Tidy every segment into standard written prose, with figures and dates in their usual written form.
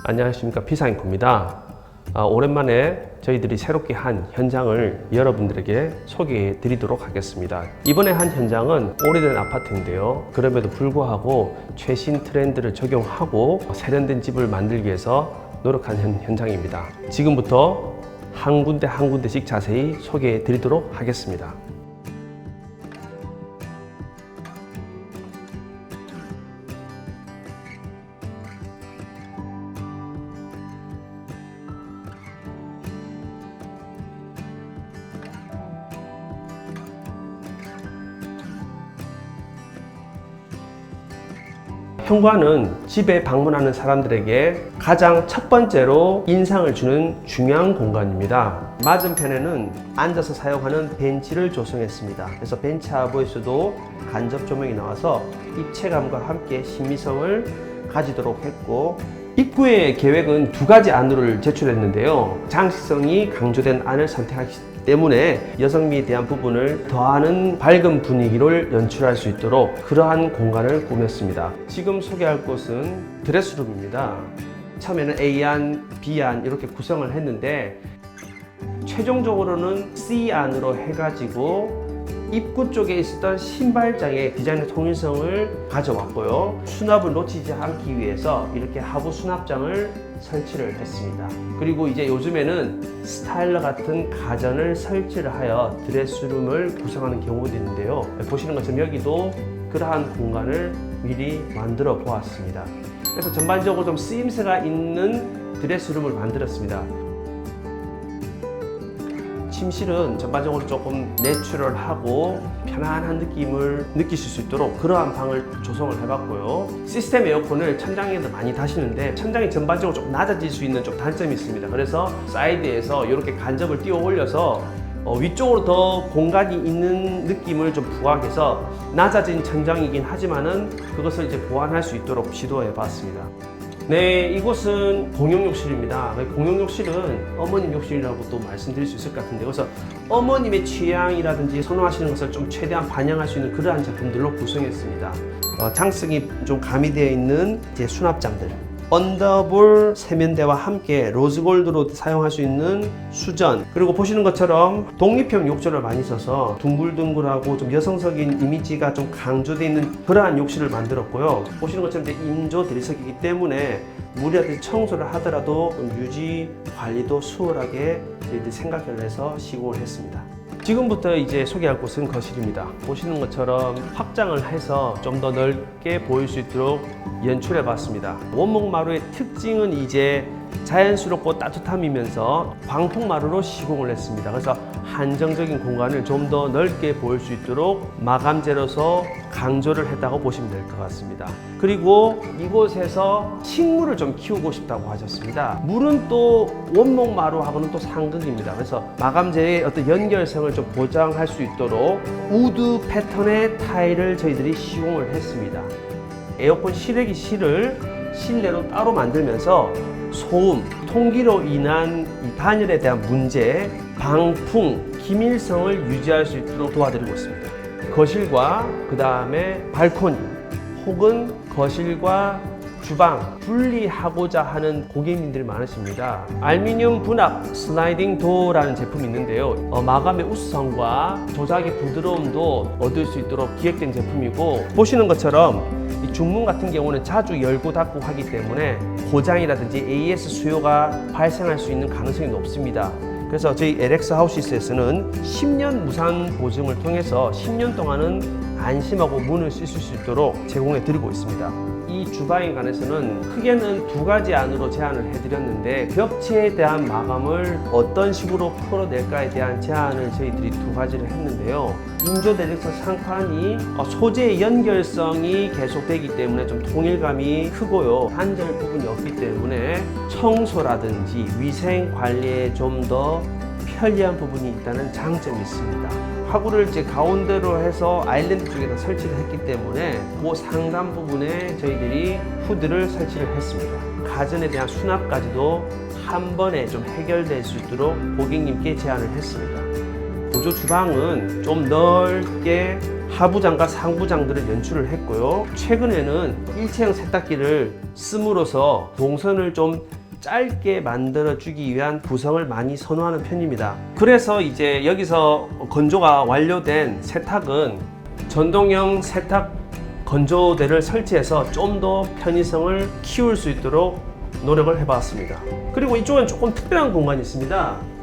안녕하십니까, 피사인코입니다. 오랜만에 저희들이 새롭게 한 현장을 여러분들에게 소개해 드리도록 하겠습니다. 이번에 한 현장은 오래된 아파트인데요, 그럼에도 불구하고 최신 트렌드를 적용하고 세련된 집을 만들기 위해서 노력한 현장입니다. 지금부터 한 군데 한 군데씩 자세히 소개해 드리도록 하겠습니다. 현관은 집에 방문하는 사람들에게 가장 첫 번째로 인상을 주는 중요한 공간입니다. 맞은편에는 앉아서 사용하는 벤치를 조성했습니다. 그래서 벤치 하부에서도 간접 조명이 나와서 입체감과 함께 신미성을 가지도록 했고, 입구의 계획은 두 가지 안으로 제출했는데요, 장식성이 강조된 안을 선택하기 때문에 여성미에 대한 부분을 더하는 밝은 분위기를 연출할 수 있도록 그러한 공간을 꾸몄습니다. 지금 소개할 곳은 드레스룸입니다. 처음에는 A안, B안 이렇게 구성을 했는데 최종적으로는 C안으로 해가지고 입구 쪽에 있었던 신발장의 디자인의 통일성을 가져왔고요, 수납을 놓치지 않기 위해서 이렇게 하부 수납장을 설치를 했습니다. 그리고 이제 요즘에는 스타일러 같은 가전을 설치를 하여 드레스룸을 구성하는 경우도 있는데요, 보시는 것처럼 여기도 그러한 공간을 미리 만들어 보았습니다. 그래서 전반적으로 좀 쓰임새가 있는 드레스룸을 만들었습니다. 침실은 전반적으로 조금 내추럴하고 편안한 느낌을 느끼실 수 있도록 그러한 방을 조성을 해봤고요. 시스템 에어컨을 천장에도 많이 다시는데 천장이 전반적으로 좀 낮아질 수 있는 좀 단점이 있습니다. 그래서 사이드에서 이렇게 간접을 띄워 올려서 위쪽으로 더 공간이 있는 느낌을 좀 부각해서 낮아진 천장이긴 하지만은 그것을 이제 보완할 수 있도록 시도해 봤습니다. 네, 이곳은 공용욕실입니다. 공용욕실은 어머님 욕실이라고 또 말씀드릴 수 있을 것 같은데, 그래서 어머님의 취향이라든지 선호하시는 것을 좀 최대한 반영할 수 있는 그러한 제품들로 구성했습니다. 장식이 좀 가미되어 있는 이제 수납장들, 언더볼 세면대와 함께 로즈골드로 사용할 수 있는 수전, 그리고 보시는 것처럼 독립형 욕조를 많이 써서 둥글둥글하고 좀 여성적인 이미지가 좀 강조되어 있는 그러한 욕실을 만들었고요. 보시는 것처럼 이제 인조 대리석이기 때문에 무리하듯이 청소를 하더라도 좀 유지 관리도 수월하게 저희들이 생각을 해서 시공을 했습니다. 지금부터 이제 소개할 곳은 거실입니다. 보시는 것처럼 확장을 해서 좀 더 넓게 보일 수 있도록 연출해 봤습니다. 원목마루의 특징은 이제 자연스럽고 따뜻함이면서 광폭마루로 시공을 했습니다. 그래서 한정적인 공간을 좀 더 넓게 보일 수 있도록 마감재로서 강조를 했다고 보시면 될 것 같습니다. 그리고 이곳에서 식물을 좀 키우고 싶다고 하셨습니다. 물은 또 원목마루하고는 또 상극입니다. 그래서 마감재의 어떤 연결성을 좀 보장할 수 있도록 우드 패턴의 타일을 저희들이 시공을 했습니다. 에어컨 실외기 실을 실내로 따로 만들면서 소음, 통기로 인한 이 단열에 대한 문제, 방풍, 기밀성을 유지할 수 있도록 도와드리고 있습니다. 거실과 그 다음에 발코니 혹은 거실과 주방 분리하고자 하는 고객님들이 많으십니다. 알루미늄 분합 슬라이딩 도어라는 제품이 있는데요, 마감의 우수성과 조작의 부드러움도 얻을 수 있도록 기획된 제품이고, 보시는 것처럼 이 중문 같은 경우는 자주 열고 닫고 하기 때문에 고장이라든지 AS 수요가 발생할 수 있는 가능성이 높습니다. 그래서 저희 LX 하우시스에서는 10년 무상 보증을 통해서 10년 동안은 안심하고 문을 쓰실 수 있도록 제공해 드리고 있습니다. 이 주방에 관해서는 크게는 두 가지 안으로 제안을 해드렸는데, 벽체에 대한 마감을 어떤 식으로 풀어낼까에 대한 제안을 저희들이 두 가지를 했는데요, 인조 대리석 상판이 소재의 연결성이 계속되기 때문에 좀 통일감이 크고요, 단절 부분이 없기 때문에 청소라든지 위생 관리에 좀 더 편리한 부분이 있다는 장점이 있습니다. 화구를 이제 가운데로 해서 아일랜드 쪽에다 설치를 했기 때문에 그 상단 부분에 저희들이 후드를 설치를 했습니다. 가전에 대한 수납까지도 한 번에 좀 해결될 수 있도록 고객님께 제안을 했습니다. 보조 주방은 좀 넓게 하부장과 상부장들을 연출을 했고요. 최근에는 일체형 세탁기를 씀으로써 동선을 좀 짧게 만들어주기 위한 구성을 많이 선호하는 편입니다. 그래서 이제 여기서 건조가 완료된 세탁은 전동형 세탁 건조대를 설치해서 좀 더 편의성을 키울 수 있도록 노력을 해봤습니다. 그리고 이쪽은 조금 특별한 공간이 있습니다.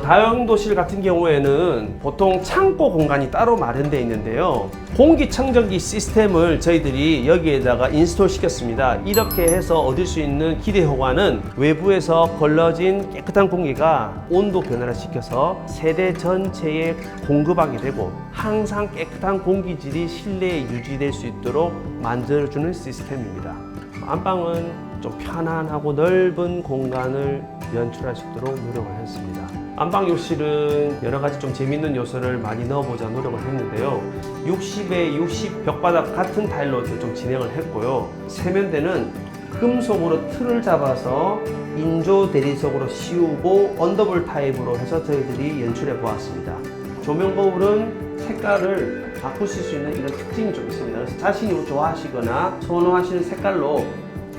다용도실 같은 경우에는 보통 창고 공간이 따로 마련되어 있는데요. 공기청정기 시스템을 저희들이 여기에다가 인스톨 시켰습니다. 이렇게 해서 얻을 수 있는 기대 효과는 외부에서 걸러진 깨끗한 공기가 온도 변화를 시켜서 세대 전체에 공급하게 되고 항상 깨끗한 공기질이 실내에 유지될 수 있도록 만들어주는 시스템입니다. 안방은 좀 편안하고 넓은 공간을 연출할 수 있도록 노력을 했습니다. 안방 욕실은 여러 가지 좀 재밌는 요소를 많이 넣어보자 노력을 했는데요. 60에 60 벽바닥 같은 타일로 좀 진행을 했고요. 세면대는 금속으로 틀을 잡아서 인조 대리석으로 씌우고 언더볼 타입으로 해서 저희들이 연출해 보았습니다. 조명 거울은 색깔을 바꾸실 수 있는 이런 특징이 좀 있습니다. 그래서 자신이 좋아하시거나 선호하시는 색깔로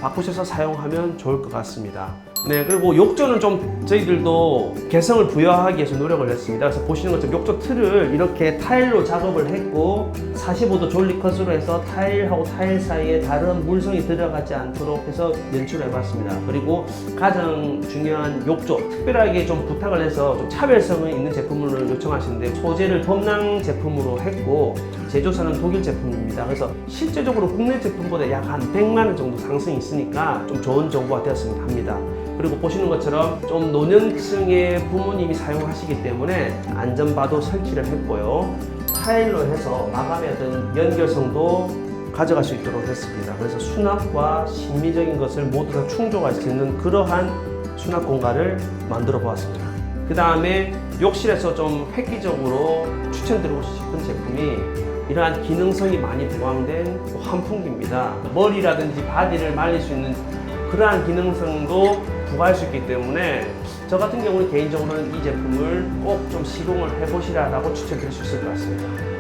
바꾸셔서 사용하면 좋을 것 같습니다. 네, 그리고 욕조는 좀 저희들도 개성을 부여하기 위해서 노력을 했습니다. 그래서 보시는 것처럼 욕조 틀을 이렇게 타일로 작업을 했고 45도 졸리 컷으로 해서 타일하고 타일 사이에 다른 물성이 들어가지 않도록 해서 연출을 해봤습니다. 그리고 가장 중요한 욕조, 특별하게 좀 부탁을 해서 좀 차별성이 있는 제품을 요청하시는데 소재를 범랑 제품으로 했고 제조사는 독일 제품입니다. 그래서 실제적으로 국내 제품보다 약 한 100만 원 정도 상승이 있으니까 좀 좋은 정보가 되었으면 합니다. 그리고 보시는 것처럼 좀 노년층의 부모님이 사용하시기 때문에 안전바도 설치를 했고요. 타일로 해서 마감의 어떤 연결성도 가져갈 수 있도록 했습니다. 그래서 수납과 심미적인 것을 모두 다 충족할 수 있는 그러한 수납 공간을 만들어 보았습니다. 그 다음에 욕실에서 좀 획기적으로 추천드리고 싶은 제품이 이러한 기능성이 많이 부각된 환풍기입니다. 머리라든지 바디를 말릴 수 있는 그러한 기능성도 부과할 수 있기 때문에 저 같은 경우는 개인적으로는 이 제품을 꼭 좀 시공을 해보시라고 추천드릴 수 있을 것 같습니다.